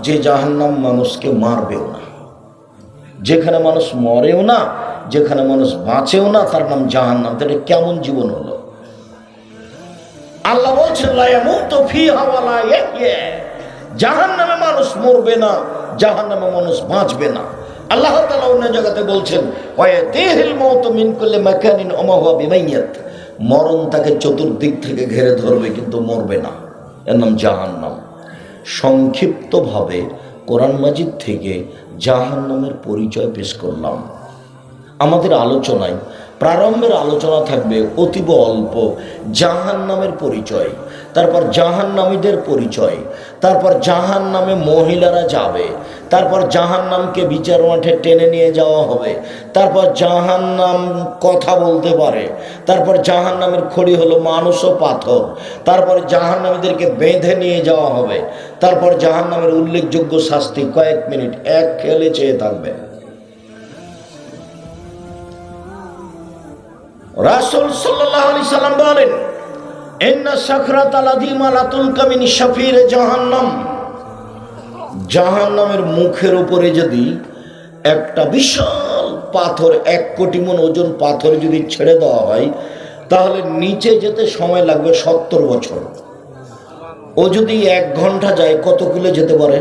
যে জাহান্নাম মানুষকে মারবেও না, যেখানে মানুষ মরেও না, যেখানে মানুষ বাঁচেও না, তার নাম জাহান্নাম। এটা কেমন জীবন হলো? আল্লাহ বলছেন লা ইয়ামুতু ফিহা ওয়ালা ইয়াহইয়া, জাহান্নামে মানুষ মরবে না, জাহান্নামে মানুষ বাঁচবে না। আল্লাহ তাআলা অন্য জায়গাতে বলছেন ওয়ায়াতিহিল মাউতু মিন কুল্লি মাকানিন ওয়া মা হুয়া বিমাইয়্যিত, মরণ তাকে চতুর্দিক থেকে ঘিরে ধরবে কিন্তু মরবে না, এর নাম জাহান্নাম। সংক্ষিপ্তভাবে কোরআন মাজিদ থেকে জাহান্নামের পরিচয় পেশ করলাম। আমাদের আলোচনায় প্রারম্ভের আলোচনা থাকবে অতীব অল্প জাহান্নামের পরিচয়, তারপর জাহান্নামীদের পরিচয়, তারপর জাহান্নামে মহিলারা যাবে, তারপর জাহান্নামকে বিচার মাঠে টেনে নিয়ে যাওয়া হবে, তারপর জাহান্নাম কথা বলতে পারে, তারপর জাহান্নামের খড়ি হলো মানুষ ও পাথর, তারপর জাহান্নামীদেরকে বেঁধে নিয়ে যাওয়া হবে, তারপর জাহান্নামের উল্লেখযোগ্য শাস্তি। কয়েক মিনিট এক খেয়ালে চেয়ে থাকবে। রাসূল সাল্লাল্লাহু আলাইহি সাল্লাম বলেন ইন্না সাকরাতাল আযীমা লাতুলকা মিন শাফির জাহান্নাম, জাহান্নামের মুখের উপরে যদি একটা বিশাল পাথর, 1 কোটি মণ ওজন পাথর যদি ছেড়ে দেওয়া হয়, তাহলে নিচে যেতে সময় লাগবে 70 বছর। ও যদি 1 ঘন্টা যায় কত কিলো যেতে পারে?